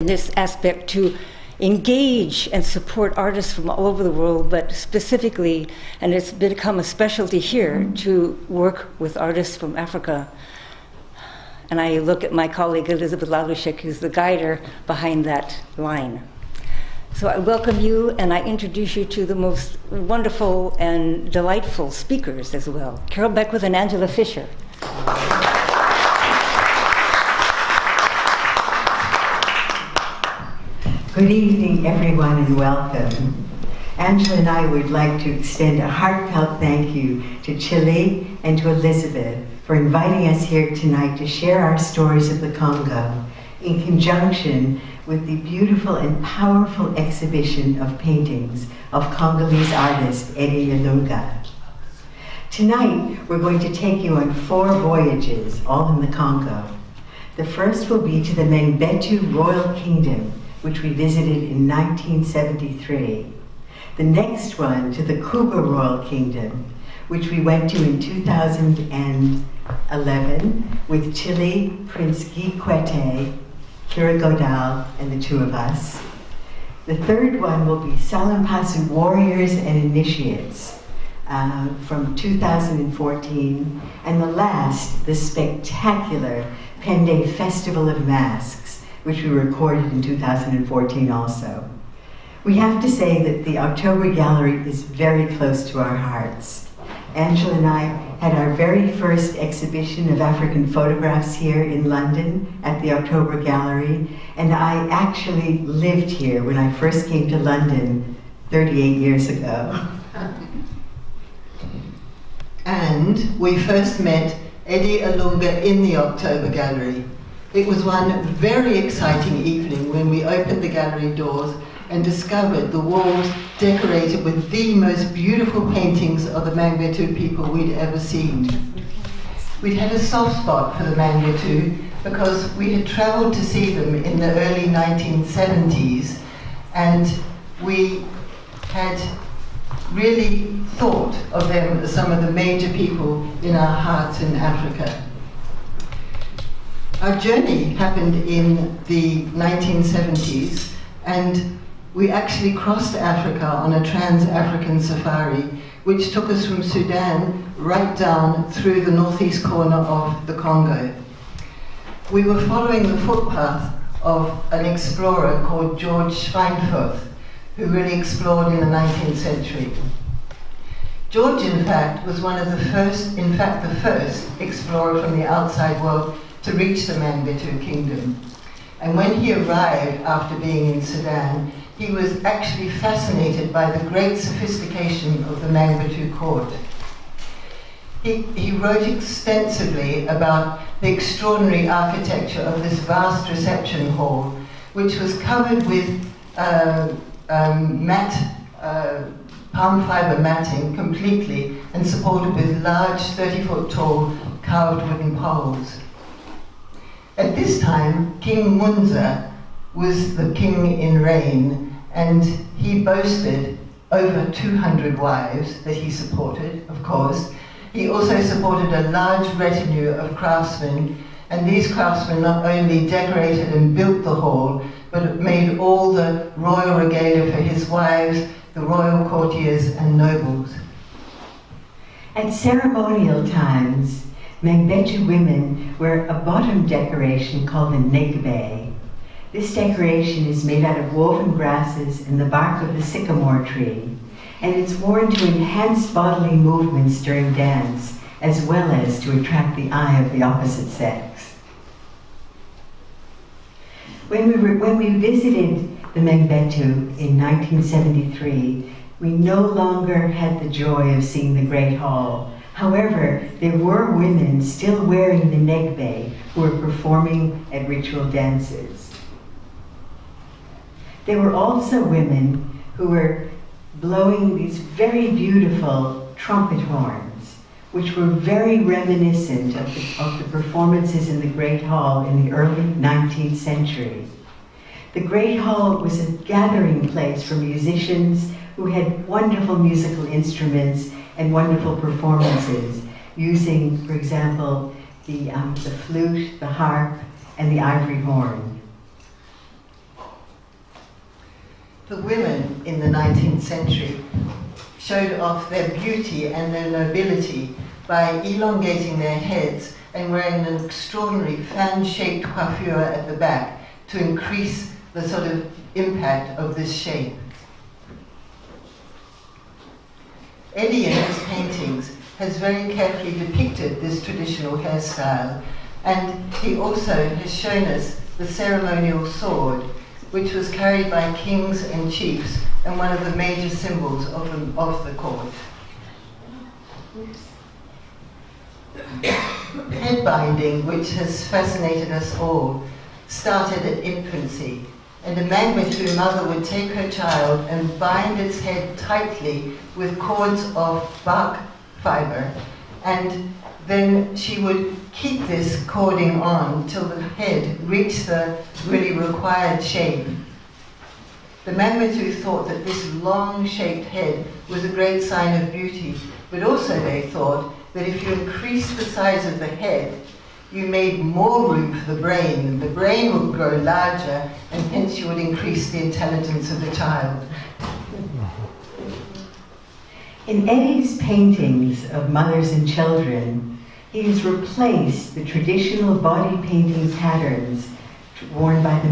this aspect to engage and support artists from all over the world, but specifically, and it's become a specialty here, to work with artists from Africa. And I look at my colleague Elizabeth Lalushek, who's the guider behind that line. So I welcome you, and I introduce you to the most wonderful and delightful speakers as well, Carol Beckwith and Angela Fisher. Good evening, everyone, and welcome. Angela and I would like to extend a heartfelt thank you to Chile and to Elizabeth for inviting us here tonight to share our stories of the Congo in conjunction with the beautiful and powerful exhibition of paintings of Congolese artist Eddie Ilunga. Tonight, we're going to take you on 4 voyages, all in the Congo. The first will be to the Mangbetu Royal Kingdom, which we visited in 1973. The next one to the Cuba Royal Kingdom, which we went to in 2011 with Chile, Prince Guy Quete, Kira Godal, and the 2 of us. The third one will be Salampasu Warriors and Initiates from 2014. And the last, the spectacular Pende Festival of Masks, which we recorded in 2014 also. We have to say that the October Gallery is very close to our hearts. Angela and I had our very first exhibition of African photographs here in London at the October Gallery, and I actually lived here when I first came to London 38 years ago. And we first met Eddie Ilunga in the October Gallery. It was one very exciting evening when we opened the gallery doors and discovered the walls decorated with the most beautiful paintings of the Mangbetu people we'd ever seen. We'd had a soft spot for the Mangbetu because we had traveled to see them in the early 1970s, and we had really thought of them as some of the major people in our hearts in Africa. Our journey happened in the 1970s, and we actually crossed Africa on a trans-African safari, which took us from Sudan right down through the northeast corner of the Congo. We were following the footpath of an explorer called George Schweinfurth, who really explored in the 19th century. George, in fact, was one of the first, in fact, the first explorer from the outside world to reach the Mangbetu kingdom. And when he arrived after being in Sudan, he was actually fascinated by the great sophistication of the Mangbetu court. He wrote extensively about the extraordinary architecture of this vast reception hall, which was covered with palm fiber matting completely and supported with large 30-foot tall carved wooden poles. At this time, King Munza was the king in reign, and he boasted over 200 wives that he supported, of course. He also supported a large retinue of craftsmen, and these craftsmen not only decorated and built the hall, but made all the royal regalia for his wives, the royal courtiers and nobles. At ceremonial times, Mangbetu women wear a bottom decoration called a negbe. This decoration is made out of woven grasses and the bark of the sycamore tree, and it's worn to enhance bodily movements during dance, as well as to attract the eye of the opposite sex. When we visited the Mangbetu in 1973, we no longer had the joy of seeing the Great Hall. However, there were women still wearing the negbe who were performing at ritual dances. There were also women who were blowing these very beautiful trumpet horns, which were very reminiscent of the performances in the Great Hall in the early 19th century. The Great Hall was a gathering place for musicians who had wonderful musical instruments and wonderful performances, using, for example, the flute, the harp, and the ivory horn. the women in the 19th century showed off their beauty and their nobility by elongating their heads and wearing an extraordinary fan-shaped coiffure at the back to increase the sort of impact of this shape. Eddie, in his paintings, has very carefully depicted this traditional hairstyle, and he also has shown us the ceremonial sword, which was carried by kings and chiefs and one of the major symbols of the court. Head binding, which has fascinated us all, started at infancy, and a Mangbetu mother would take her child and bind its head tightly with cords of bark fiber, and then she would keep this cording on till the head reached the really required shape. The Mangbetu thought that this long-shaped head was a great sign of beauty, but also they thought that if you increased the size of the head, you made more room for the brain, and the brain would grow larger, and hence you would increase the intelligence of the child. In Eddie's paintings of mothers and children, he has replaced the traditional body painting patterns worn by the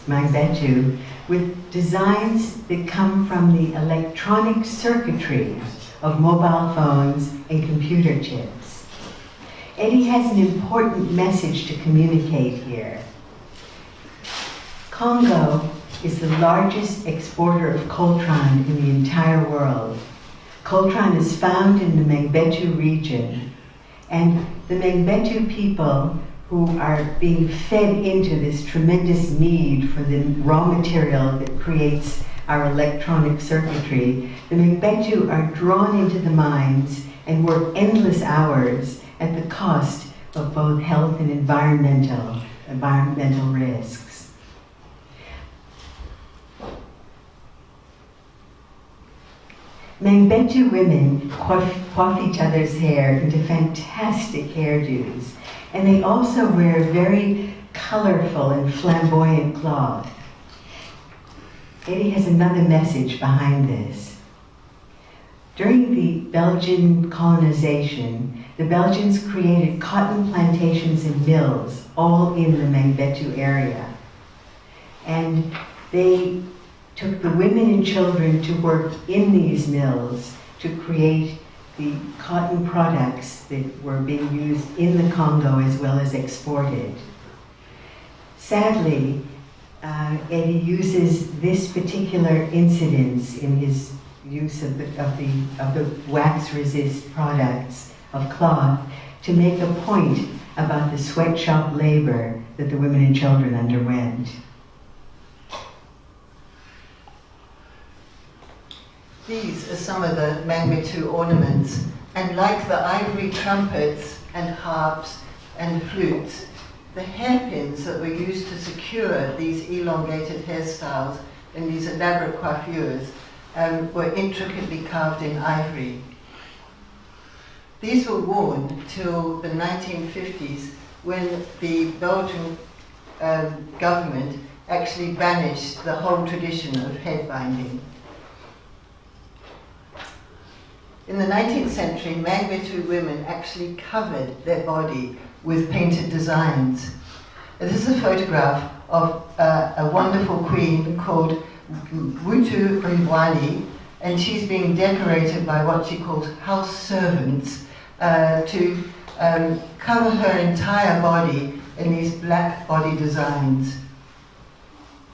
Mangbetu with designs that come from the electronic circuitry of mobile phones and computer chips. Eddie has an important message to communicate here. Congo is the largest exporter of coltron in the entire world. Coltron is found in the Mangbetu region, and the Mangbetu people who are being fed into this tremendous need for the raw material that creates our electronic circuitry, the Mangbetu are drawn into the mines and work endless hours at the cost of both health and environmental risks. Mangbetu women coif each other's hair into fantastic hairdos, and they also wear very colorful and flamboyant cloth. Eddie has another message behind this. During the Belgian colonization, the Belgians created cotton plantations and mills all in the Mangbetu area. And they took the women and children to work in these mills to create the cotton products that were being used in the Congo as well as exported. Sadly, Eddie uses this particular incidence in his use of the wax-resist products of cloth to make a point about the sweatshop labor that the women and children underwent. These are some of the Mangbetu ornaments, and like the ivory trumpets and harps and flutes, the hairpins that were used to secure these elongated hairstyles and these elaborate coiffures were intricately carved in ivory. These were worn till the 1950s, when the Belgian government actually banished the whole tradition of head binding. In the 19th century, Mangbetu women actually covered their body with painted designs. This is a photograph of a wonderful queen called Wutu Ribwani, and she's being decorated by what she calls house servants to cover her entire body in these black body designs.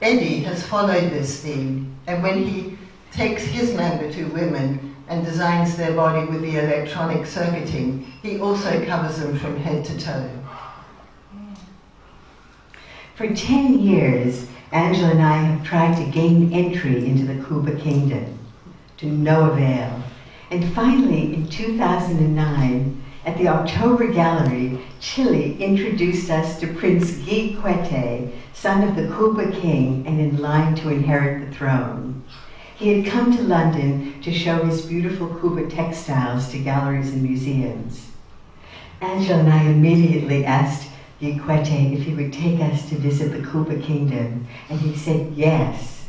Eddie has followed this theme, and when he takes his Mangbetu women and designs their body with the electronic circuiting, he also covers them from head to toe. For 10 years, Angela and I have tried to gain entry into the Kuba Kingdom, to no avail. And finally, in 2009, at the October Gallery, Chile introduced us to Prince Guy Quete, son of the Kuba king and in line to inherit the throne. He had come to London to show his beautiful Kuba textiles to galleries and museums. Angela and I immediately asked Guy Quete if he would take us to visit the Kuba Kingdom, and he said yes.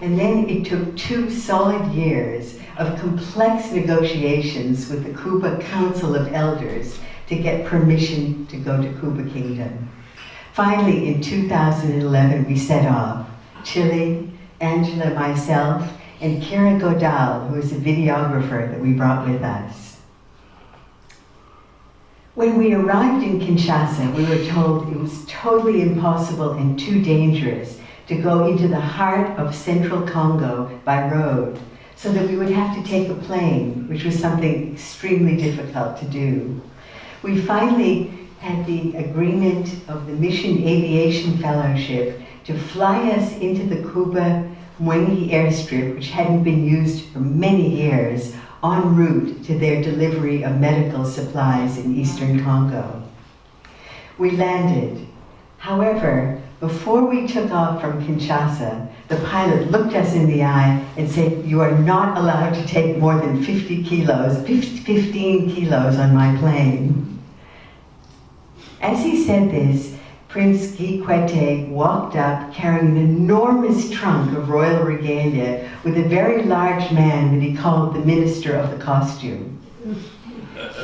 And then it took 2 solid years of complex negotiations with the Kuba Council of Elders to get permission to go to Kuba Kingdom. Finally, in 2011, we set off. Chile, Angela, myself, and Kira Godal, who is a videographer that we brought with us. When we arrived in Kinshasa, we were told it was totally impossible and too dangerous to go into the heart of central Congo by road, so that we would have to take a plane, which was something extremely difficult to do. We finally had the agreement of the Mission Aviation Fellowship to fly us into the Kuba Mwengi airstrip, which hadn't been used for many years, en route to their delivery of medical supplies in eastern Congo. We landed. However, before we took off from Kinshasa, the pilot looked us in the eye and said, "You are not allowed to take more than 15 kilos on my plane." As he said this, Prince Guy Kwete walked up carrying an enormous trunk of royal regalia with a very large man that he called the Minister of the Costume.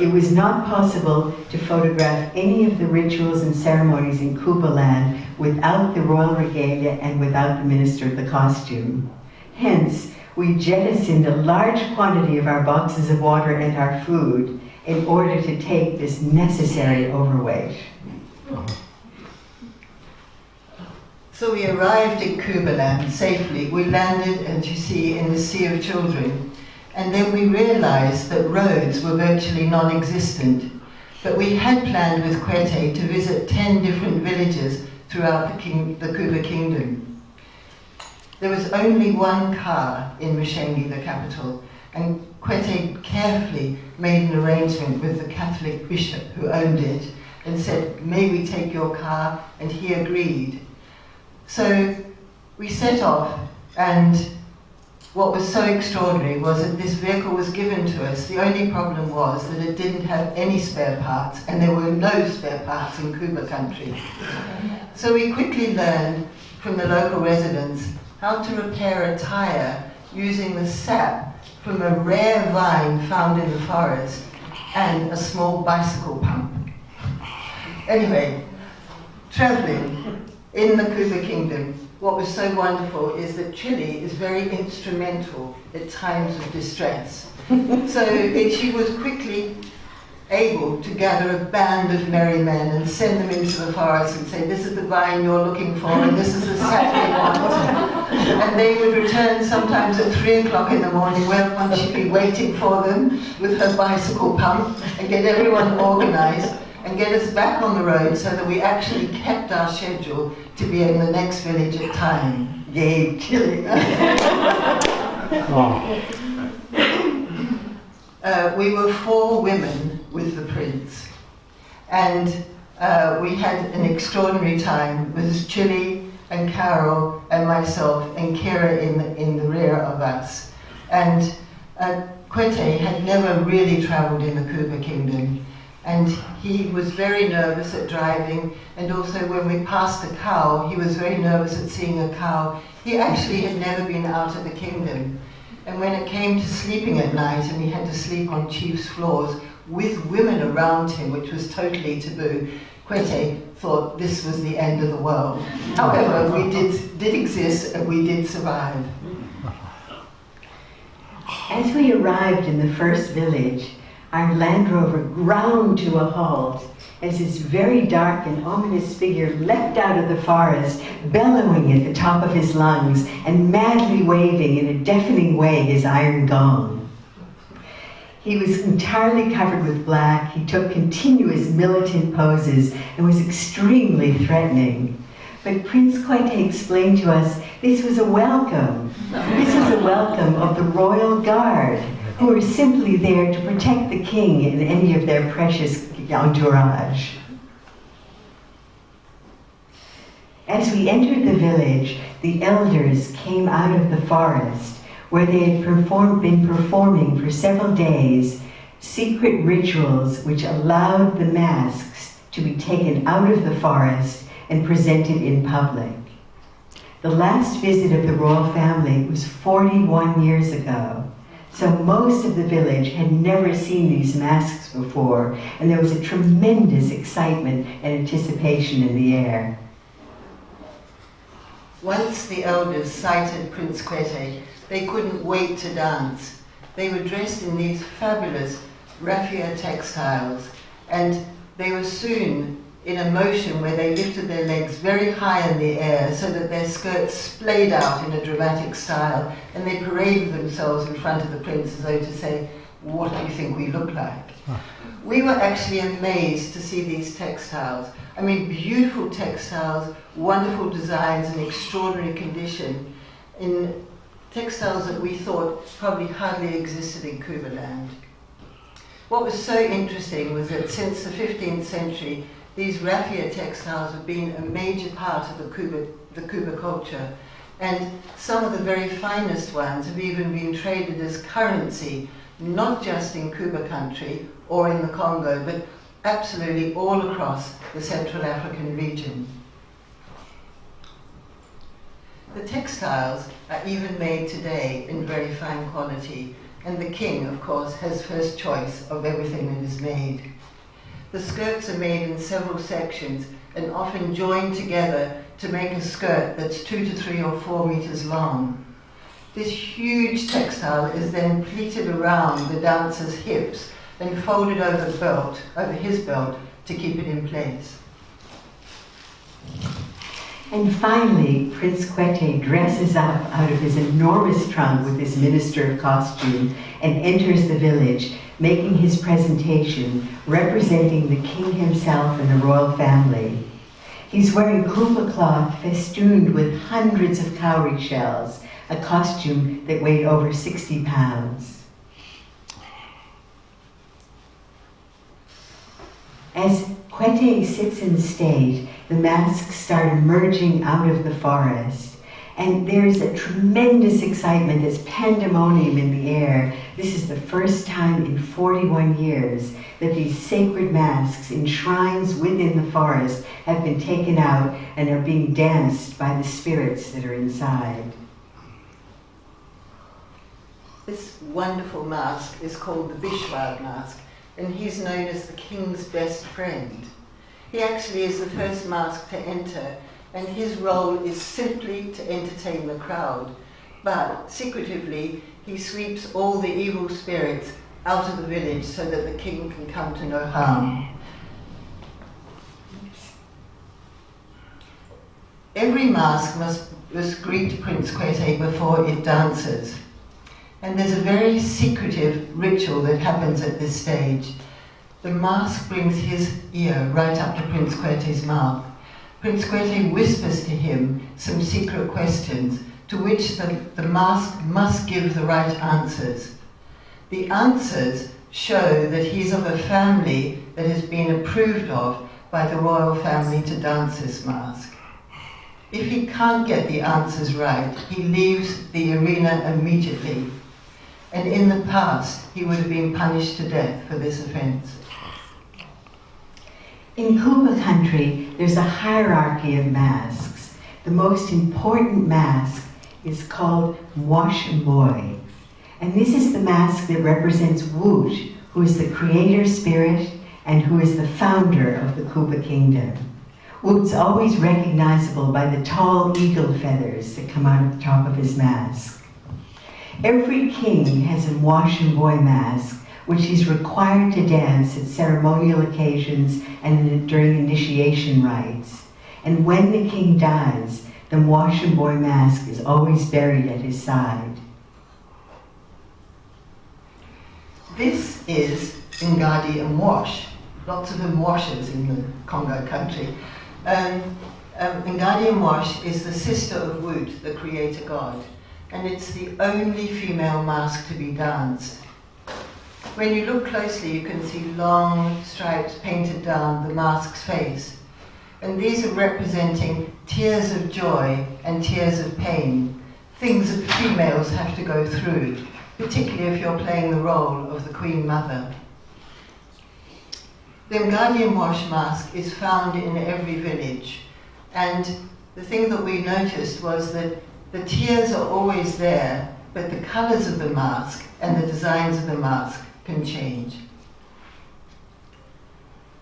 It was not possible to photograph any of the rituals and ceremonies in Kuba land without the royal regalia and without the Minister of the Costume. Hence, we jettisoned a large quantity of our boxes of water and our food in order to take this necessary overweight. So we arrived in Kuba land safely. We landed, as you see, in the Sea of Children. And then we realized that roads were virtually non-existent. But we had planned with Kwete to visit 10 different villages throughout the Kuba Kingdom. There was only one car in Mushengi, the capital, and Kwete carefully made an arrangement with the Catholic bishop who owned it and said, "May we take your car?" And he agreed. So we set off, and what was so extraordinary was that this vehicle was given to us. The only problem was that it didn't have any spare parts, and there were no spare parts in Kuba country. So we quickly learned from the local residents how to repair a tire using the sap from a rare vine found in the forest and a small bicycle pump. Anyway, traveling in the Kuba Kingdom, what was so wonderful is that Chile is very instrumental at times of distress. So she was quickly able to gather a band of merry men and send them into the forest and say, "This is the vine you're looking for, and this is the sap you want." And they would return sometimes at 3 o'clock in the morning, where one should be waiting for them with her bicycle pump and get everyone organized and get us back on the road so that we actually kept our schedule to be in the next village at time. Yay, Chile! We were 4 women with the prince, and we had an extraordinary time. It was Chile and Carol and myself and Kira in the rear of us. And Kwete had never really traveled in the Kuba Kingdom, and he was very nervous at driving, and also when we passed a cow, he was very nervous at seeing a cow. He actually had never been out of the kingdom. And when it came to sleeping at night, and he had to sleep on chief's floors with women around him, which was totally taboo, Kwete thought this was the end of the world. However, we did exist, and we did survive. As we arrived in the first village, our Land Rover ground to a halt as this very dark and ominous figure leapt out of the forest, bellowing at the top of his lungs and madly waving in a deafening way his iron gong. He was entirely covered with black, he took continuous militant poses and was extremely threatening. But Prince Kwete explained to us this was a welcome. This was a welcome of the Royal Guard, who were simply there to protect the king and any of their precious entourage. As we entered the village, the elders came out of the forest, where they had been performing for several days secret rituals which allowed the masks to be taken out of the forest and presented in public. The last visit of the royal family was 41 years ago. So most of the village had never seen these masks before, and there was a tremendous excitement and anticipation in the air. Once the elders sighted Prince Kwete, they couldn't wait to dance. They were dressed in these fabulous raffia textiles, and they were soon in a motion where they lifted their legs very high in the air so that their skirts splayed out in a dramatic style, and they paraded themselves in front of the prince as though to say, "What do you think we look like?" We were actually amazed to see these textiles. I mean, beautiful textiles, wonderful designs in extraordinary condition, in textiles that we thought probably hardly existed in Kuba land. What was so interesting was that since the 15th century, these raffia textiles have been a major part of the Kuba culture, and some of the very finest ones have even been traded as currency, not just in Kuba country or in the Congo, but absolutely all across the Central African region. The textiles are even made today in very fine quality, and the king, of course, has first choice of everything that is made. The skirts are made in several sections and often joined together to make a skirt that's 2 to 3 or 4 meters long. This huge textile is then pleated around the dancer's hips and folded over his belt to keep it in place. And finally, Prince Kwete dresses up out of his enormous trunk with his minister of costume and enters the village, making his presentation, representing the king himself and the royal family. He's wearing kupa cloth festooned with hundreds of cowrie shells, a costume that weighed over 60 pounds. As Kwete sits in state, the masks start emerging out of the forest, and there's a tremendous excitement, there's pandemonium in the air. This is the first time in 41 years that these sacred masks in shrines within the forest have been taken out and are being danced by the spirits that are inside. This wonderful mask is called the Bishwag mask, and he's known as the king's best friend. He actually is the first mask to enter, and his role is simply to entertain the crowd. But secretively, he sweeps all the evil spirits out of the village so that the king can come to no harm. Every mask must greet Prince Kwete before it dances. And there's a very secretive ritual that happens at this stage. The mask brings his ear right up to Prince Kwete's mouth. Prince Kwete whispers to him some secret questions to which the mask must give the right answers. The answers show that he's of a family that has been approved of by the royal family to dance this mask. If he can't get the answers right, he leaves the arena immediately. And in the past, he would have been punished to death for this offense. In Kuba country, there's a hierarchy of masks. The most important mask is called Mwashimboy. And this is the mask that represents Woot, who is the creator spirit and who is the founder of the Kuba kingdom. Woot's always recognizable by the tall eagle feathers that come out of the top of his mask. Every king has a Mwashimboy mask, which he's required to dance at ceremonial occasions and during initiation rites. And when the king dies, the Mwashimboy mask is always buried at his side. This is Ngadi Mwash. Lots of Mwashes in the Congo country. Ngadi Mwash is the sister of Woot, the creator god, and it's the only female mask to be danced. When you look closely, you can see long stripes painted down the mask's face. And these are representing tears of joy and tears of pain, things that females have to go through, particularly if you're playing the role of the Queen Mother. The Ngadi Mwash mask is found in every village, and the thing that we noticed was that the tears are always there, but the colors of the mask and the designs of the mask can change.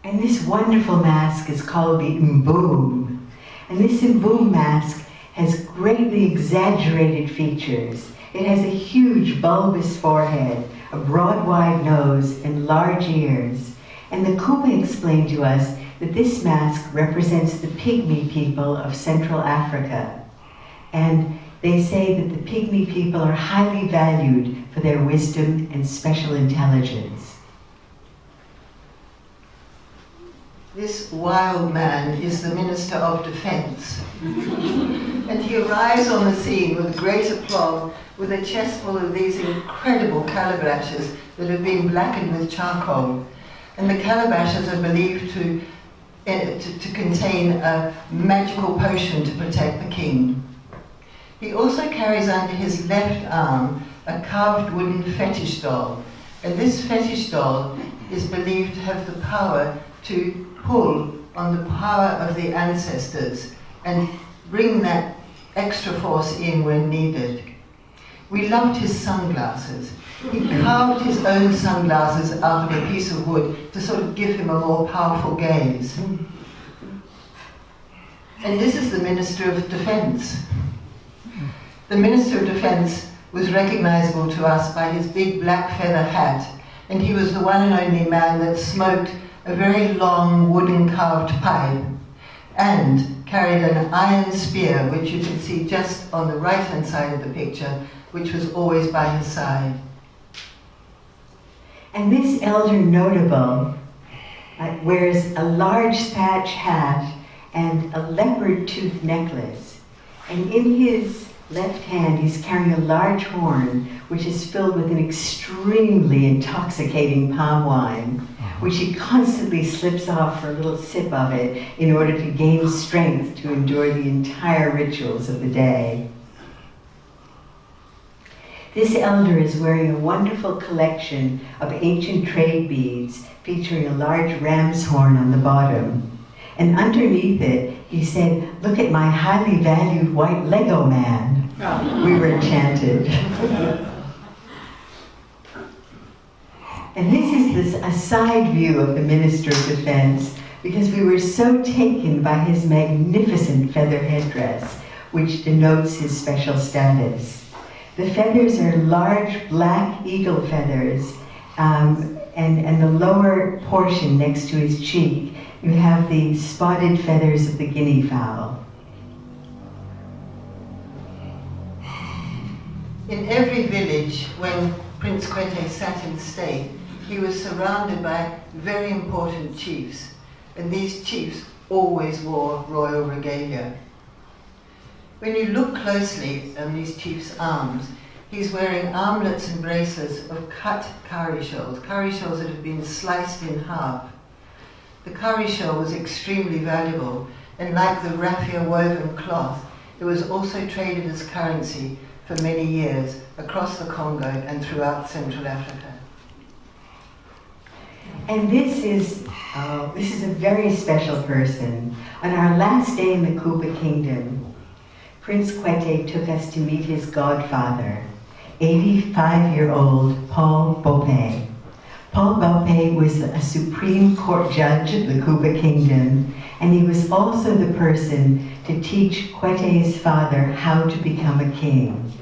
And this wonderful mask is called the Mboom. And this Mboom mask has greatly exaggerated features. It has a huge bulbous forehead, a broad wide nose, and large ears. And the Kuba explained to us that this mask represents the Pygmy people of Central Africa. And they say that the Pygmy people are highly valued for their wisdom and special intelligence. This wild man is the Minister of Defense. And he arrives on the scene with great aplomb, with a chest full of these incredible calabashes that have been blackened with charcoal. And the calabashes are believed to contain a magical potion to protect the king. He also carries under his left arm a carved wooden fetish doll. And this fetish doll is believed to have the power to pull on the power of the ancestors and bring that extra force in when needed. We loved his sunglasses. He carved his own sunglasses out of a piece of wood to sort of give him a more powerful gaze. And this is the Minister of Defense. The Minister of Defense was recognizable to us by his big black feather hat, and he was the one and only man that smoked a very long wooden carved pipe and carried an iron spear, which you can see just on the right-hand side of the picture, which was always by his side. And this elder notable wears a large thatch hat and a leopard tooth necklace. And in his left hand, he's carrying a large horn, which is filled with an extremely intoxicating palm wine, which he constantly slips off for a little sip of it in order to gain strength to endure the entire rituals of the day. This elder is wearing a wonderful collection of ancient trade beads featuring a large ram's horn on the bottom. And underneath it, he said, "Look at my highly valued white Lego man." We were enchanted. And this is a side view of the Minister of Defense, because we were so taken by his magnificent feather headdress, which denotes his special status. The feathers are large black eagle feathers, and the lower portion next to his cheek, you have the spotted feathers of the guinea fowl. In every village, when Prince Kwete sat in state, he was surrounded by very important chiefs, and these chiefs always wore royal regalia. When you look closely on these chiefs' arms, he's wearing armlets and bracelets of cut cowrie shells that have been sliced in half. The cowrie shell was extremely valuable, and like the raffia woven cloth, it was also traded as currency for many years across the Congo and throughout Central Africa. And this is a very special person. On our last day in the Kuba Kingdom, Prince Kwete took us to meet his godfather, 85-year-old Paul Bopé. Paul Bopé was a Supreme Court judge of the Kuba Kingdom, and he was also the person to teach Kwete's father how to become a king.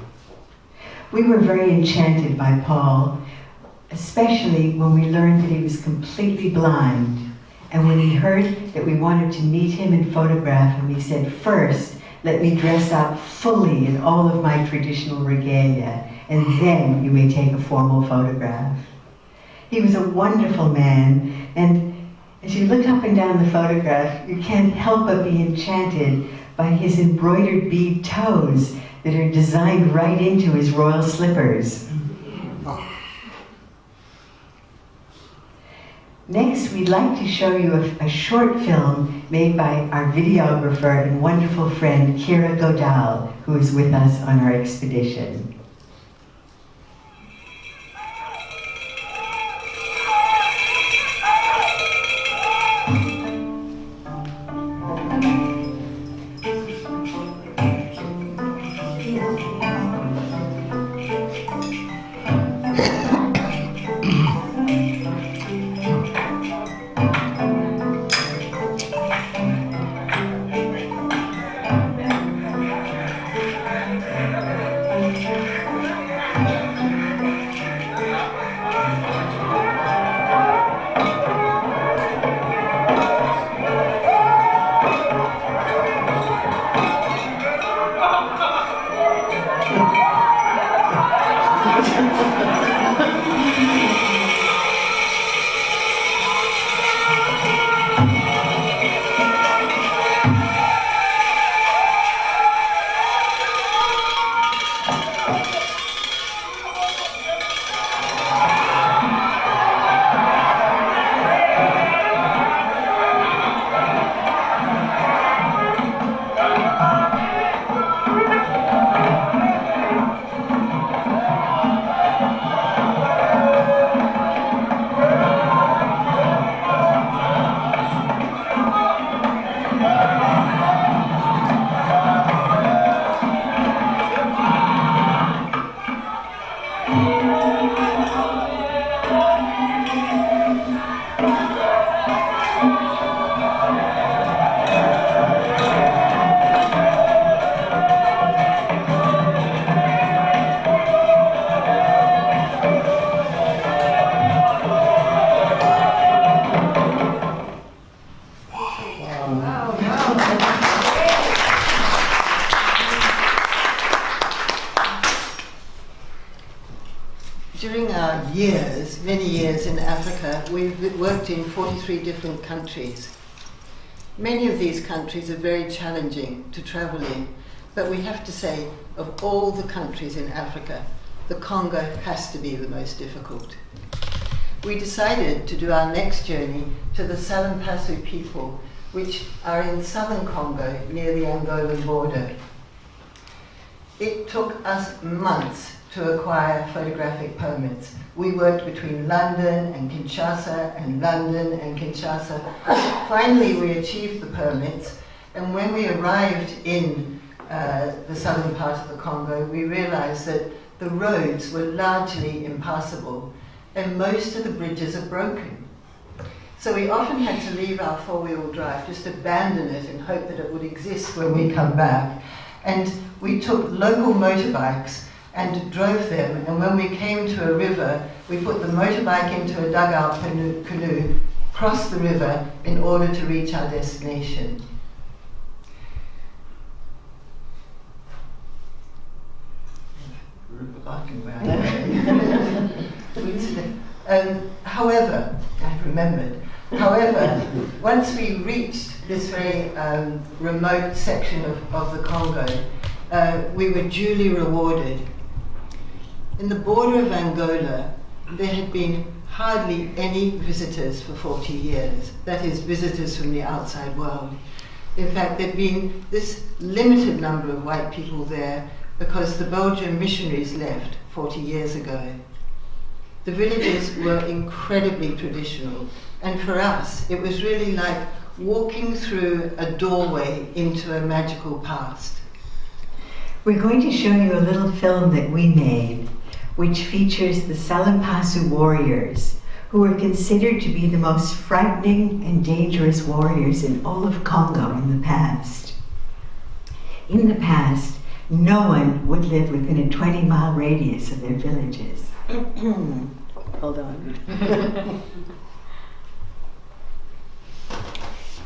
We were very enchanted by Paul, especially when we learned that he was completely blind. And when he heard that we wanted to meet him and photograph him, he said, "First, let me dress up fully in all of my traditional regalia, and then you may take a formal photograph." He was a wonderful man, and as you look up and down the photograph, you can't help but be enchanted by his embroidered bead toes that are designed right into his royal slippers. Next, we'd like to show you a short film made by our videographer and wonderful friend, Kira Godal, who is with us on our expedition. During our years, many years in Africa, we've worked in 43 different countries. Many of these countries are very challenging to travel in, but we have to say, of all the countries in Africa, the Congo has to be the most difficult. We decided to do our next journey to the Salampasu people, which are in southern Congo near the Angolan border. It took us months to acquire photographic permits. We worked between London and Kinshasa and London and Kinshasa. Finally, we achieved the permits, and when we arrived in the southern part of the Congo, we realized that the roads were largely impassable, and most of the bridges are broken. So we often had to leave our four-wheel drive, just abandon it and hope that it would exist when we come back. And we took local motorbikes and drove them, and when we came to a river, we put the motorbike into a dugout canoe, crossed the river in order to reach our destination. However, I've remembered. However, once we reached this very remote section of the Congo, we were duly rewarded. In the border of Angola, there had been hardly any visitors for 40 years. That is, visitors from the outside world. In fact, there'd been this limited number of white people there because the Belgian missionaries left 40 years ago. The villages were incredibly traditional, and for us, it was really like walking through a doorway into a magical past. We're going to show you a little film that we made, which features the Salampasu warriors, who are considered to be the most frightening and dangerous warriors in all of Congo in the past. In the past, no one would live within a 20-mile radius of their villages. Hold on.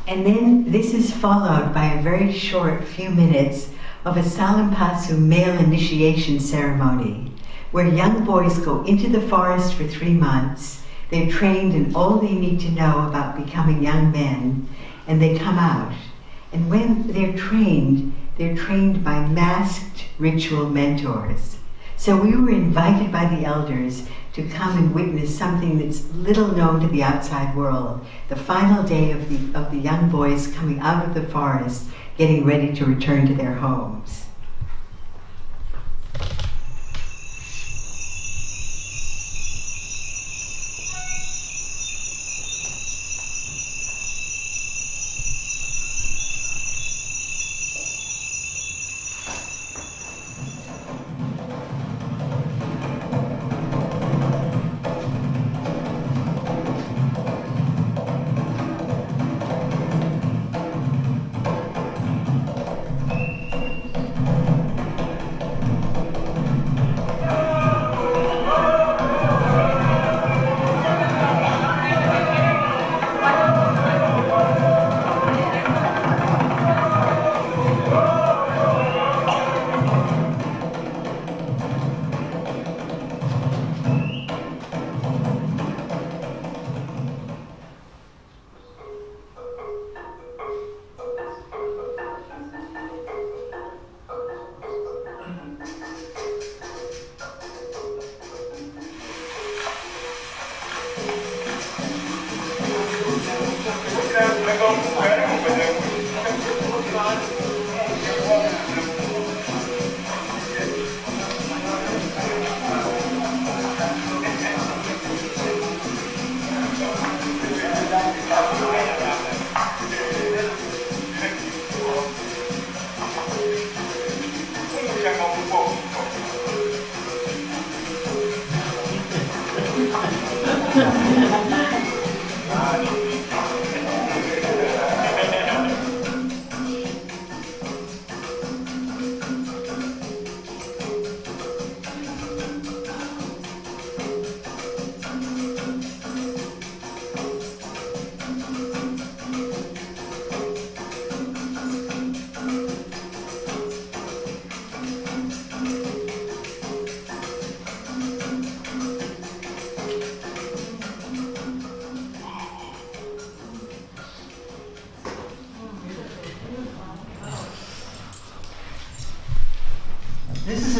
And then this is followed by a very short few minutes of a Salampasu male initiation ceremony, where young boys go into the forest for 3 months. They're trained in all they need to know about becoming young men, and they come out. And when they're trained by masked ritual mentors. So we were invited by the elders to come and witness something that's little known to the outside world, the final day of the young boys coming out of the forest, getting ready to return to their homes.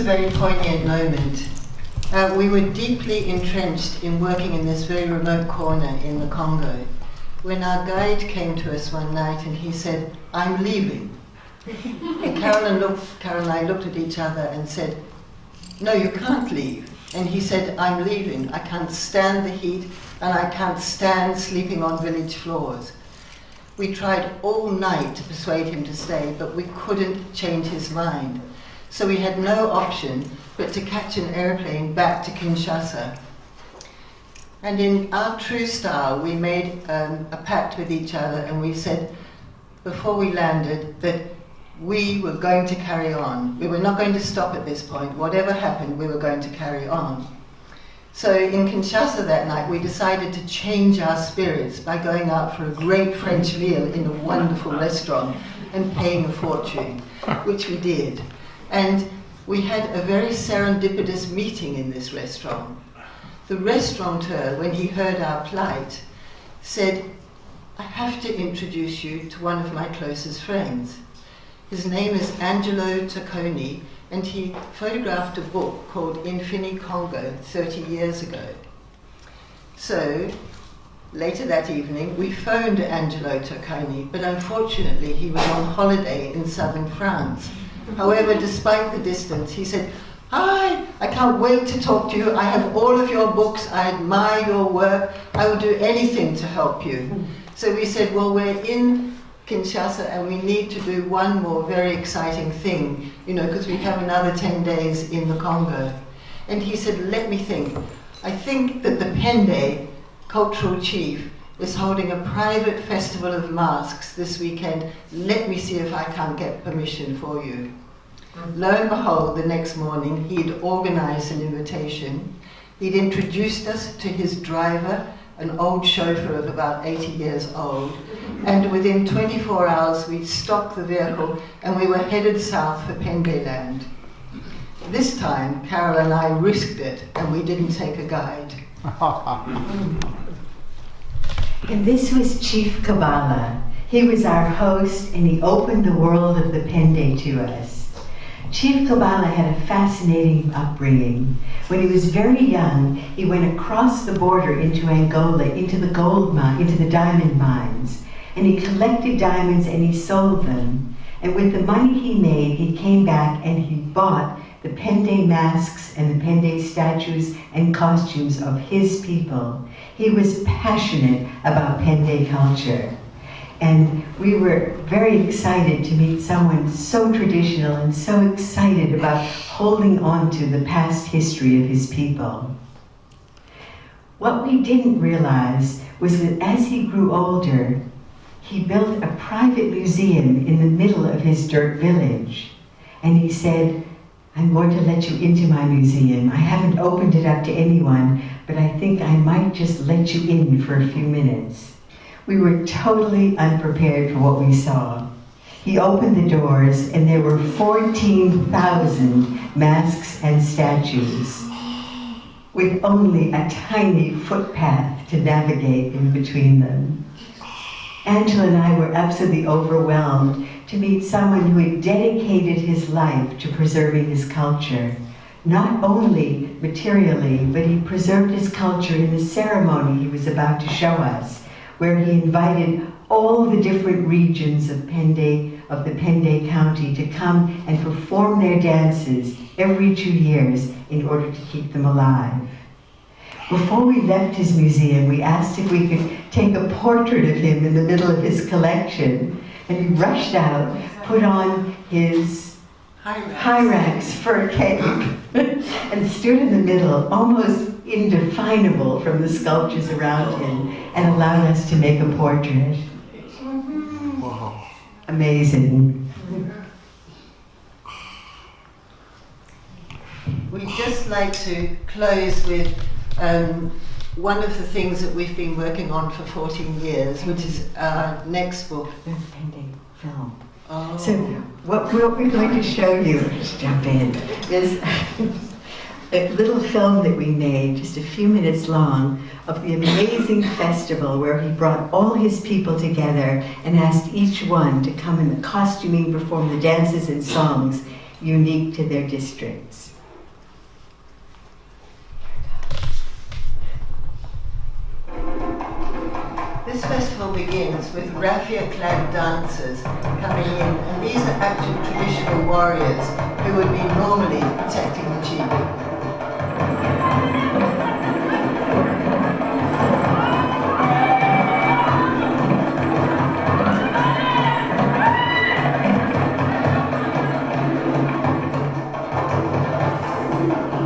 very poignant moment. We were deeply entrenched in working in this very remote corner in the Congo when our guide came to us one night and he said, "I'm leaving." And Carol and I looked at each other and said, "No, you can't leave." And he said, "I'm leaving. I can't stand the heat and I can't stand sleeping on village floors." We tried all night to persuade him to stay, but we couldn't change his mind. So we had no option but to catch an airplane back to Kinshasa. And in our true style, we made a pact with each other, and we said, before we landed, that we were going to carry on. We were not going to stop at this point. Whatever happened, we were going to carry on. So in Kinshasa that night, we decided to change our spirits by going out for a great French meal in a wonderful restaurant and paying a fortune, which we did. And we had a very serendipitous meeting in this restaurant. The restaurateur, when he heard our plight, said, "I have to introduce you to one of my closest friends. His name is Angelo Tacconi, and he photographed a book called Infini Congo 30 years ago." So, later that evening, we phoned Angelo Tacconi, but unfortunately he was on holiday in southern France. However, despite the distance, he said, "Hi, I can't wait to talk to you. I have all of your books. I admire your work. I will do anything to help you." So we said, well, we're in Kinshasa and we need to do one more very exciting thing, because we have another 10 days in the Congo. And he said, "Let me think. I think that the Pende cultural chief is holding a private festival of masks this weekend. Let me see if I can't get permission for you." Lo and behold, the next morning, he'd organized an invitation. He'd introduced us to his driver, an old chauffeur of about 80 years old. And within 24 hours, we'd stopped the vehicle and we were headed south for Pende land. This time, Carol and I risked it and we didn't take a guide. And this was Chief Kabbalah. He was our host and he opened the world of the Pende to us. Chief Kabbalah had a fascinating upbringing. When he was very young, he went across the border into Angola, into the diamond mines, and he collected diamonds and he sold them. And with the money he made, he came back and he bought the Pende masks and the Pende statues and costumes of his people. He was passionate about Pende culture. And we were very excited to meet someone so traditional and so excited about holding on to the past history of his people. What we didn't realize was that as he grew older, he built a private museum in the middle of his dirt village. And he said, "I'm going to let you into my museum. I haven't opened it up to anyone, but I think I might just let you in for a few minutes." We were totally unprepared for what we saw. He opened the doors and there were 14,000 masks and statues with only a tiny footpath to navigate in between them. Angela and I were absolutely overwhelmed to meet someone who had dedicated his life to preserving his culture. Not only materially, but he preserved his culture in the ceremony he was about to show us, where he invited all the different regions of the Pende County to come and perform their dances every 2 years in order to keep them alive. Before we left his museum, we asked if we could take a portrait of him in the middle of his collection, and he rushed out, put on his Hyrax fur cape, and stood in the middle, almost indefinable from the sculptures around him, and allowed us to make a portrait. Wow. Amazing. We'd just like to close with one of the things that we've been working on for 14 years, which is our next book. The Pende film. Oh. So what we're going to show you, just jump in, is a little film that we made, just a few minutes long, of the amazing festival where he brought all his people together and asked each one to come in the costuming, perform the dances and songs unique to their districts. This festival begins with raffia-clad dancers coming in, and these are actual traditional warriors who would be normally protecting the chief.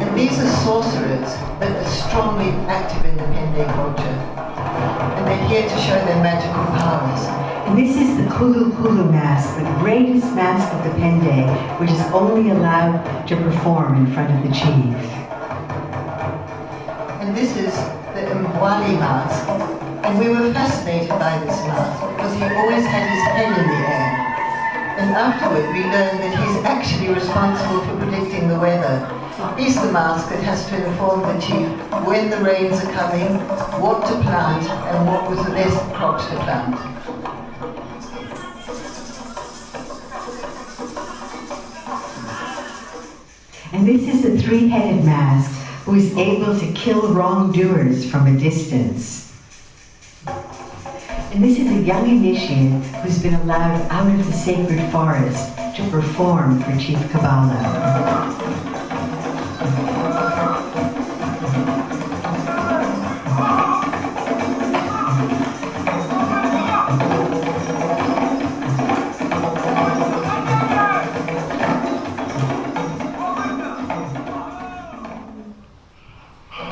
And these are sorcerers that are strongly active in the Pende culture. And they're here to show their magical powers. And this is the Kulu Kulu mask, the greatest mask of the Pende, which is only allowed to perform in front of the chief. And this is the Mbwali mask. And we were fascinated by this mask because he always had his head in the air. And afterward we learned that he's actually responsible for predicting the weather. He's the mask that has to inform the chief when the rains are coming, what to plant, and what was the best crops to plant. And this is a three-headed mask who is able to kill wrongdoers from a distance. And this is a young initiate who's been allowed out of the sacred forest to perform for Chief Kabbalah.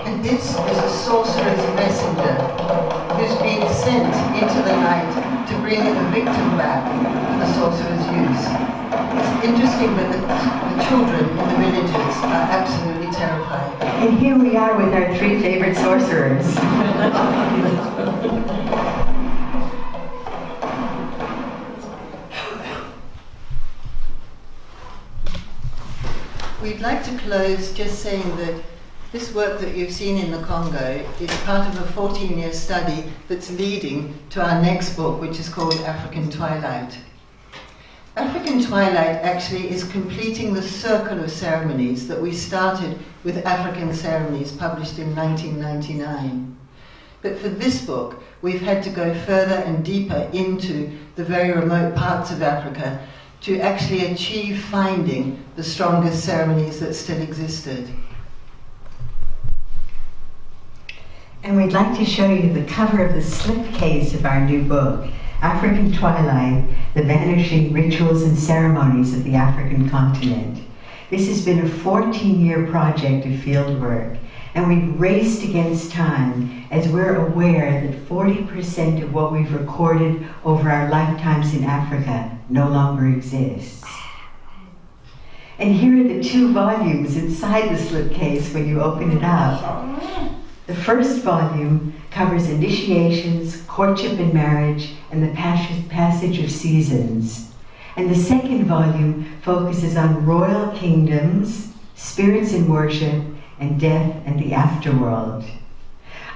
And this is a sorcerer's messenger who's being sent into the night to bring a victim back for the sorcerer's use. It's interesting that the children in the villages are absolutely terrified. And here we are with our three favorite sorcerers. We'd like to close just saying that this work that you've seen in the Congo is part of a 14-year study that's leading to our next book, which is called African Twilight. African Twilight actually is completing the circle of ceremonies that we started with African Ceremonies, published in 1999. But for this book, we've had to go further and deeper into the very remote parts of Africa to actually achieve finding the strongest ceremonies that still existed. And we'd like to show you the cover of the slipcase of our new book, African Twilight, The Vanishing Rituals and Ceremonies of the African Continent. This has been a 14-year project of fieldwork, and we've raced against time as we're aware that 40% of what we've recorded over our lifetimes in Africa no longer exists. And here are the two volumes inside the slipcase when you open it up. The first volume covers initiations, courtship and marriage, and the passage of seasons. And the second volume focuses on royal kingdoms, spirits in worship, and death and the afterworld.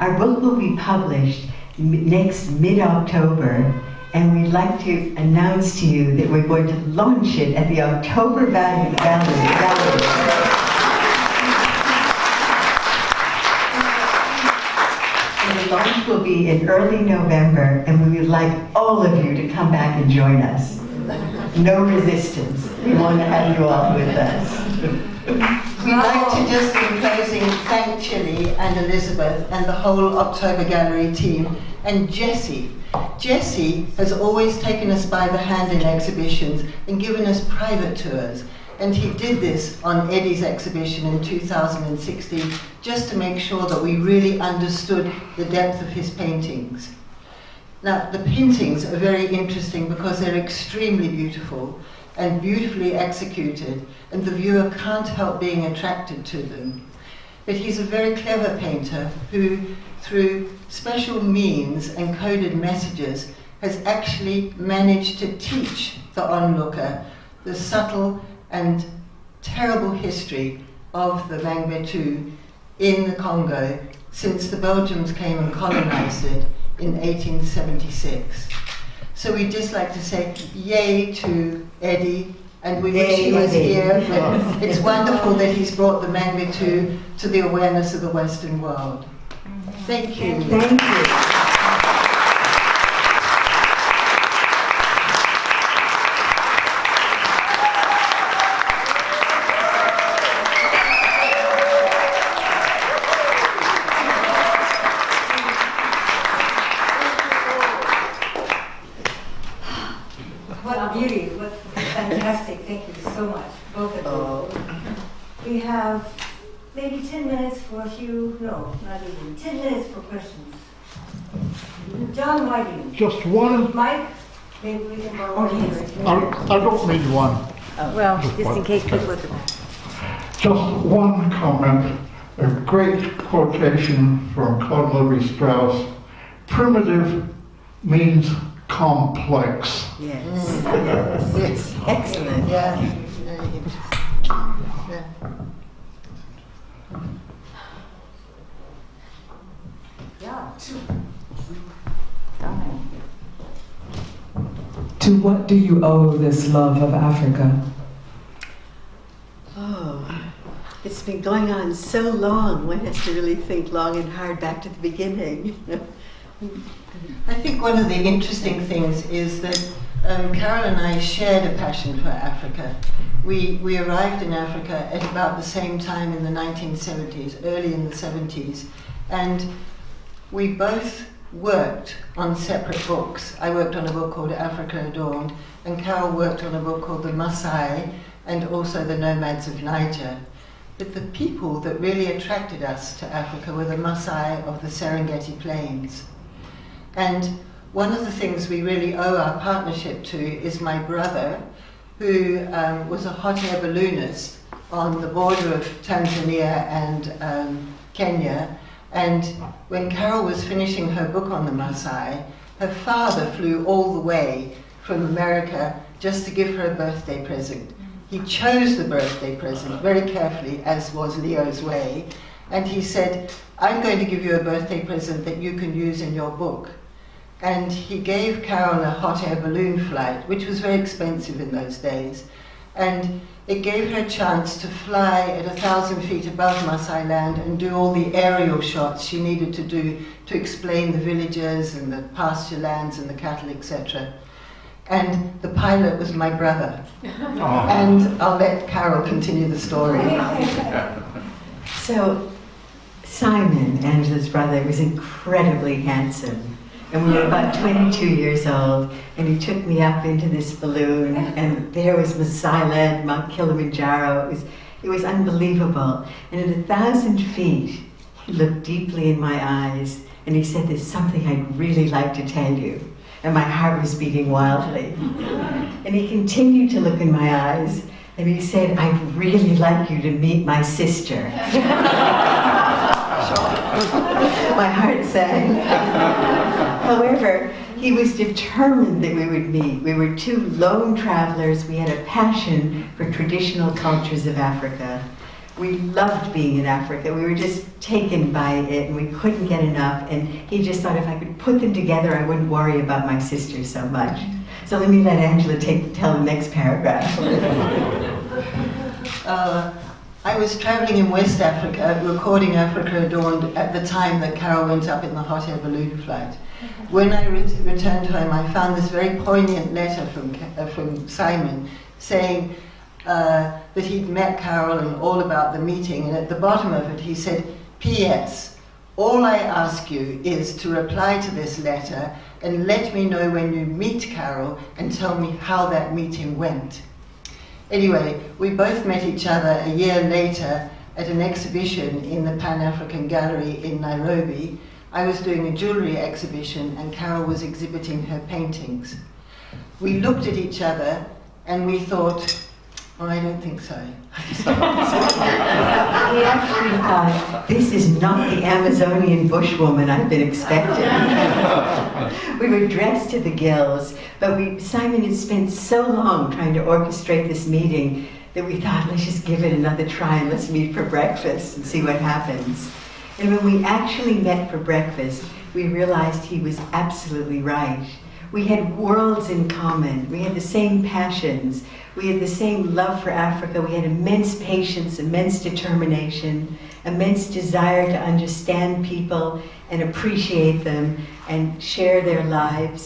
Our book will be published next mid-October, and we'd like to announce to you that we're going to launch it at the October Gallery. The launch will be in early November, and we would like all of you to come back and join us. No resistance. We want to have you all with us. We'd like to just, in closing, thank Chile and Elizabeth and the whole October Gallery team, and Jesse. Jesse has always taken us by the hand in exhibitions and given us private tours. And he did this on Eddie's exhibition in 2016, just to make sure that we really understood the depth of his paintings. Now, the paintings are very interesting because they're extremely beautiful and beautifully executed, and the viewer can't help being attracted to them. But he's a very clever painter who, through special means and coded messages, has actually managed to teach the onlooker the subtle and terrible history of the Mangbetu in the Congo since the Belgians came and colonized it in 1876. So we'd just like to say yay to Eddie, and we wish he was here. It's wonderful that he's brought the Mangbetu to the awareness of the Western world. Thank you. Thank you. have maybe 10 minutes for a few, no, not even, 10 minutes for questions. John Whiting. Just one. Mike, maybe we can borrow yours. I don't need one. Well, just in case people at the back. Just one comment. A great quotation from Claude Lévi-Strauss. Primitive means complex. Yes, yes, excellent. Yeah. Very interesting. Yeah. Yeah. To what do you owe this love of Africa? Oh, it's been going on so long. One has to really think long and hard back to the beginning. I think one of the interesting things is that Carol and I shared a passion for Africa. We arrived in Africa at about the same time in the 1970s, early in the 70s, and we both worked on separate books. I worked on a book called Africa Adorned, and Carol worked on a book called The Maasai, and also The Nomads of Niger. But the people that really attracted us to Africa were the Maasai of the Serengeti Plains. And one of the things we really owe our partnership to is my brother, who was a hot air balloonist on the border of Tanzania and Kenya. And when Carol was finishing her book on the Maasai, her father flew all the way from America just to give her a birthday present. He chose the birthday present very carefully, as was Leo's way, and he said, "I'm going to give you a birthday present that you can use in your book." And he gave Carol a hot air balloon flight, which was very expensive in those days. And it gave her a chance to fly at 1,000 feet above Maasai land and do all the aerial shots she needed to do to explain the villages and the pasture lands and the cattle, etc. And the pilot was my brother. And I'll let Carol continue the story. So, Simon, Angela's brother, was incredibly handsome. And we were about 22 years old, and he took me up into this balloon, and there was Maasai land, Mount Kilimanjaro. It was unbelievable. And at 1,000 feet, he looked deeply in my eyes, and he said, "There's something I'd really like to tell you." And my heart was beating wildly. And he continued to look in my eyes, and he said, "I'd really like you to meet my sister." My heart sank. However, he was determined that we would meet. We were two lone travelers. We had a passion for traditional cultures of Africa. We loved being in Africa. We were just taken by it, and we couldn't get enough. And he just thought if I could put them together, I wouldn't worry about my sister so much. So let me let Angela tell the next paragraph. I was traveling in West Africa, recording Africa Adorned at the time that Carol went up in the hot air balloon flight. When I returned home, I found this very poignant letter from Simon saying that he'd met Carol and all about the meeting, and at the bottom of it he said, "P.S. All I ask you is to reply to this letter and let me know when you meet Carol and tell me how that meeting went." Anyway, we both met each other a year later at an exhibition in the Pan-African Gallery in Nairobi. I was doing a jewellery exhibition and Carol was exhibiting her paintings. We looked at each other and we thought, "Oh, I don't think so." He actually thought, "This is not the Amazonian bushwoman I've been expecting." We were dressed to the gills, but Simon had spent so long trying to orchestrate this meeting that we thought, let's just give it another try and let's meet for breakfast and see what happens. And when we actually met for breakfast, we realized he was absolutely right. We had worlds in common. We had the same passions. We had the same love for Africa. We had immense patience, immense determination, immense desire to understand people and appreciate them and share their lives.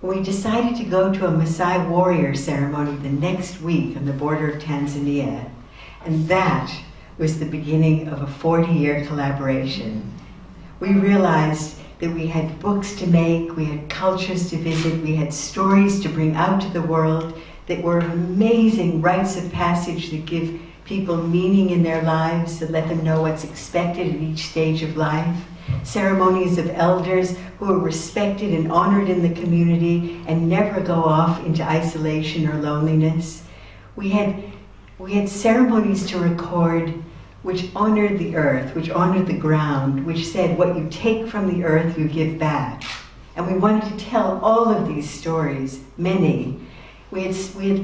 We decided to go to a Maasai warrior ceremony the next week on the border of Tanzania. And that was the beginning of a 40-year collaboration. We realized that we had books to make, we had cultures to visit, we had stories to bring out to the world that were amazing rites of passage that give people meaning in their lives that let them know what's expected at each stage of life, ceremonies of elders who are respected and honored in the community and never go off into isolation or loneliness. We had ceremonies to record which honored the earth, which honored the ground, which said what you take from the earth you give back. And we wanted to tell all of these stories, many. We had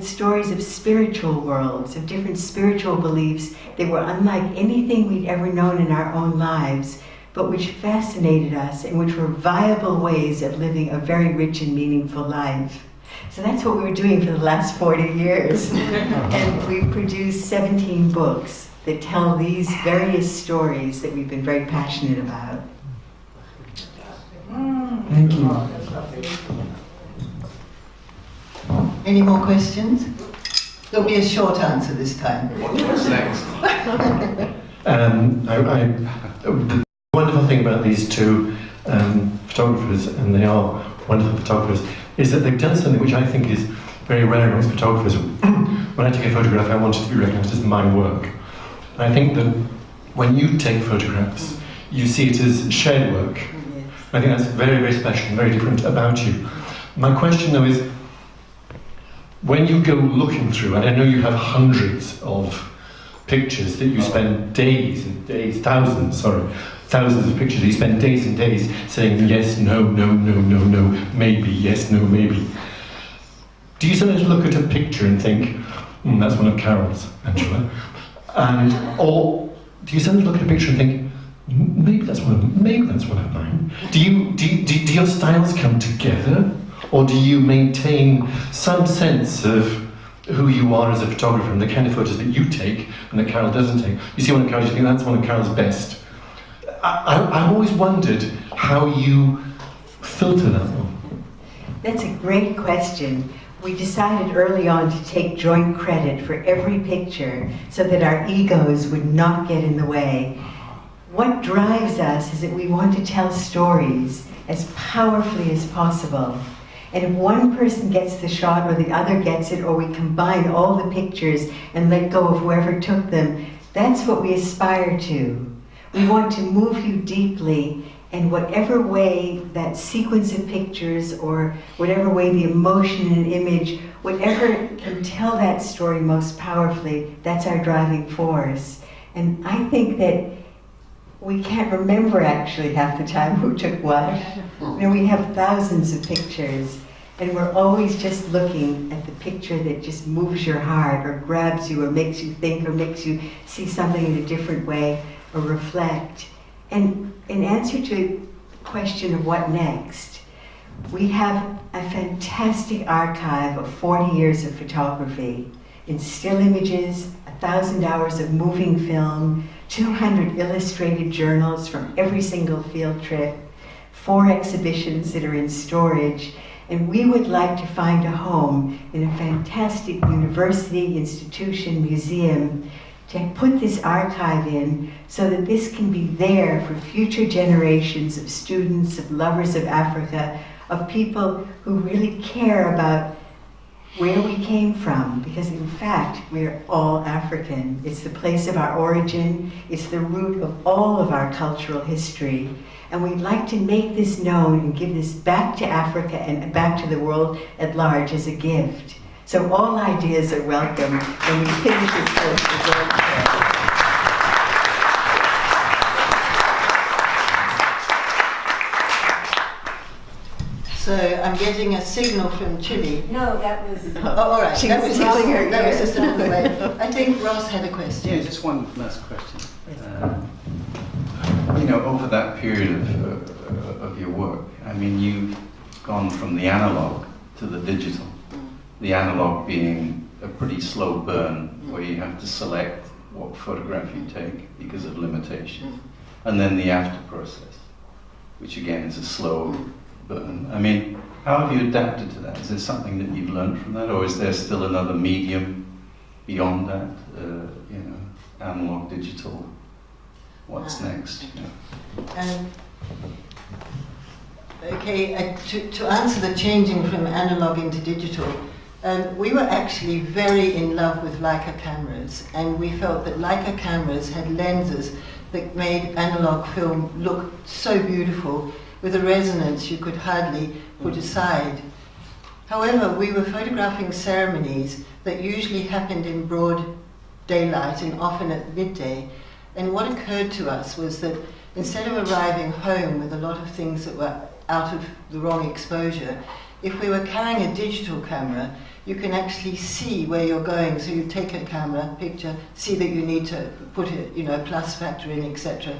stories of spiritual worlds, of different spiritual beliefs that were unlike anything we'd ever known in our own lives, but which fascinated us and which were viable ways of living a very rich and meaningful life. So that's what we were doing for the last 40 years. And we produced 17 books that tell these various stories that we've been very passionate about. Thank you. Any more questions? There'll be a short answer this time. What's next? The wonderful thing about these two photographers, and they are wonderful photographers, is that they've done something which I think is very rare amongst photographers. When I take a photograph, I want it to be recognised as my work. And I think that when you take photographs, you see it as shared work. I think that's very, very special and very different about you. My question, though, is when you go looking through, and I know you have hundreds of pictures that you spend days and days, thousands of pictures that you spend days and days saying yes, no, no, no, no, no, maybe, yes, no, maybe. Do you sometimes look at a picture and think, that's one of Carol's, Angela? Or do you sometimes look at a picture and think, maybe that's one of mine? Do your styles come together? Or do you maintain some sense of who you are as a photographer and the kind of photos that you take and that Carol doesn't take? You see one of Carol's, you think that's one of Carol's best. I've always wondered how you filter that one. That's a great question. We decided early on to take joint credit for every picture so that our egos would not get in the way. What drives us is that we want to tell stories as powerfully as possible. And if one person gets the shot or the other gets it, or we combine all the pictures and let go of whoever took them, that's what we aspire to. We want to move you deeply, and whatever way that sequence of pictures or whatever way the emotion and image, whatever can tell that story most powerfully, that's our driving force. And I think that we can't remember actually half the time who took what. We have thousands of pictures, and we're always just looking at the picture that just moves your heart or grabs you or makes you think or makes you see something in a different way or reflect. And in answer to the question of what next, we have a fantastic archive of 40 years of photography in still images, 1,000 hours of moving film, 200 illustrated journals from every single field trip, 4 exhibitions that are in storage, and we would like to find a home in a fantastic university, institution, museum to put this archive in so that this can be there for future generations of students, of lovers of Africa, of people who really care about where we came from, because in fact, we're all African. It's the place of our origin, it's the root of all of our cultural history, and we'd like to make this known and give this back to Africa and back to the world at large as a gift. So all ideas are welcome when we finish this course. So I'm getting a signal from Chile. No, that was... Oh, all right. She That was was telling her that was ear. just another way. I think Ross had a question. Yeah, just one last question. Over that period of your work, I mean, you've gone from the analog to the digital. The analog being a pretty slow burn, where you have to select what photograph you take because of limitations, and then the after process, which again is a slow burn. I mean, how have you adapted to that? Is there something that you've learned from that, or is there still another medium beyond that? Analog, digital. What's next? Okay, to answer the changing from analog into digital, We were actually very in love with Leica cameras, and we felt that Leica cameras had lenses that made analog film look so beautiful with a resonance you could hardly put aside. However, we were photographing ceremonies that usually happened in broad daylight and often at midday. And what occurred to us was that instead of arriving home with a lot of things that were out of the wrong exposure, if we were carrying a digital camera, you can actually see where you're going. So you take a camera picture, see that you need to put a plus factor in, etc.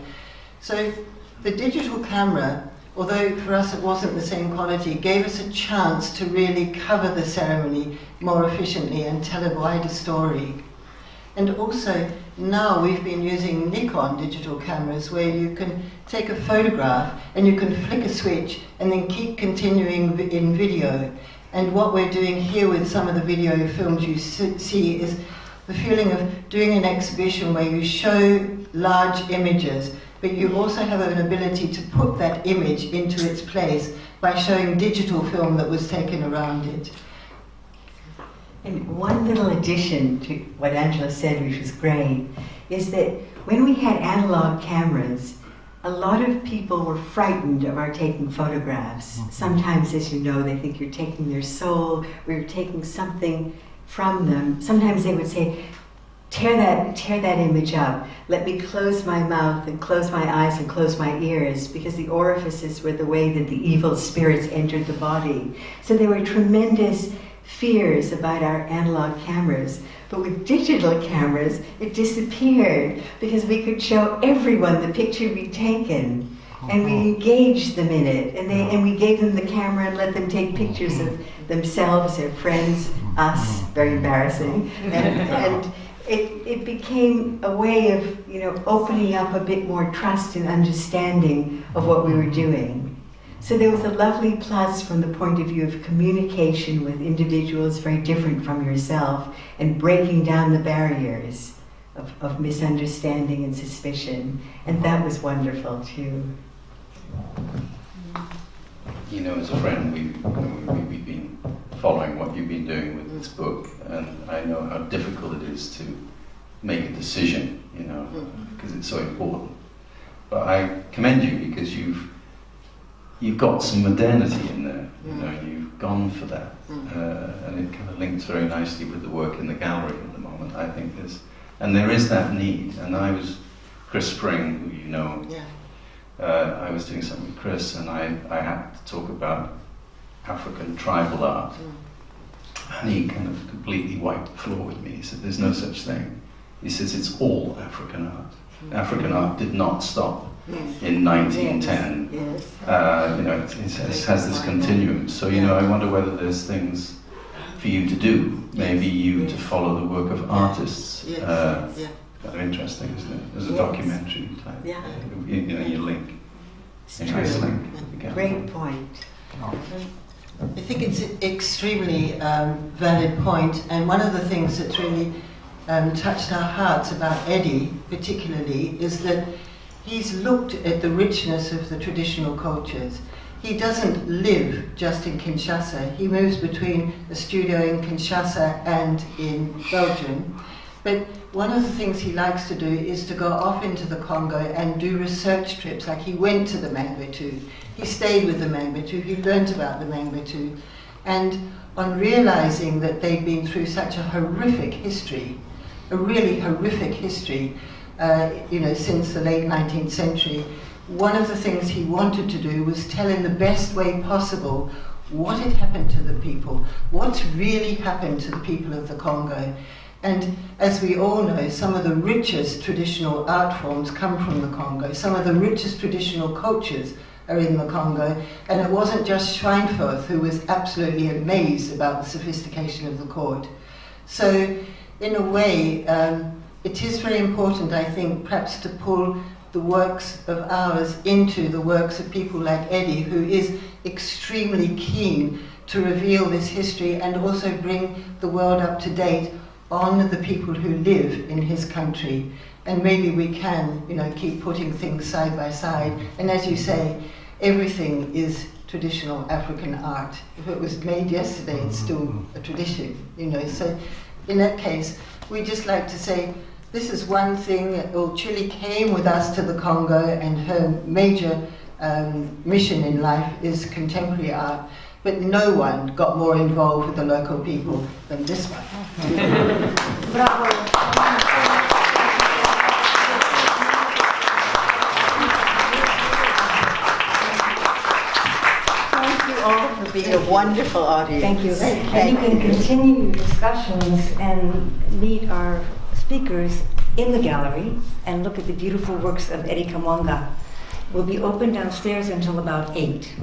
So the digital camera, although for us it wasn't the same quality, gave us a chance to really cover the ceremony more efficiently and tell a wider story. And also, now we've been using Nikon digital cameras where you can take a photograph and you can flick a switch and then keep continuing in video. And what we're doing here with some of the video films you see is the feeling of doing an exhibition where you show large images, but you also have an ability to put that image into its place by showing digital film that was taken around it. And one little addition to what Angela said, which was great, is that when we had analog cameras, a lot of people were frightened of our taking photographs. Sometimes, as you know, they think you're taking their soul, or you're taking something from them. Sometimes they would say, tear that image up. Let me close my mouth and close my eyes and close my ears, because the orifices were the way that the evil spirits entered the body. So there were tremendous fears about our analog cameras. But with digital cameras, it disappeared because we could show everyone the picture we'd taken, and we engaged them in it, and we gave them the camera and let them take pictures of themselves, their friends, us, very embarrassing, and it became a way of opening up a bit more trust and understanding of what we were doing. So there was a lovely plus from the point of view of communication with individuals very different from yourself and breaking down the barriers of misunderstanding and suspicion. And that was wonderful too. You know, as a friend, we've been following what you've been doing with this book, and I know how difficult it is to make a decision, because it's so important. But I commend you because you've got some modernity in there. You've gone for that, and it kind of links very nicely with the work in the gallery at the moment. I think there is that need. And I was Chris Spring, who you know. I was doing something with Chris, and I had to talk about African tribal art, and he kind of completely wiped the floor with me. He said, "There's no such thing." He says, "It's all African art. African art did not stop in 1910. It has this continuum. So, I wonder whether there's things for you to do. Maybe you to follow the work of artists. Kind of interesting, isn't it? There's a documentary type. You link. It's Nice true. link. Great point. I think it's an extremely valid point, and one of the things that's really touched our hearts about Eddie particularly is that he's looked at the richness of the traditional cultures. He doesn't live just in Kinshasa. He moves between a studio in Kinshasa and in Belgium. But one of the things he likes to do is to go off into the Congo and do research trips. Like he went to the Mangbetu. He stayed with the Mangbetu. He learnt about the Mangbetu. And on realizing that they'd been through such a horrific history, a really horrific history, since the late 19th century, one of the things he wanted to do was tell in the best way possible what had happened to the people, what's really happened to the people of the Congo. And as we all know, some of the richest traditional art forms come from the Congo. Some of the richest traditional cultures are in the Congo. And it wasn't just Schweinfurth who was absolutely amazed about the sophistication of the court. So, in a way, it is very important, I think, perhaps to pull the works of ours into the works of people like Eddie, who is extremely keen to reveal this history and also bring the world up to date on the people who live in his country. And maybe we can, keep putting things side by side. And as you say, everything is traditional African art. If it was made yesterday, it's still a tradition, you know. So in that case, we just like to say, this is one thing. Chile came with us to the Congo, and her major mission in life is contemporary art. But no one got more involved with the local people than this one. Bravo. Thank you all for being a wonderful audience. Thank you. And you can continue your discussions and meet our speakers in the gallery and look at the beautiful works of Eddie Kamwanga. We'll be open downstairs until about 8.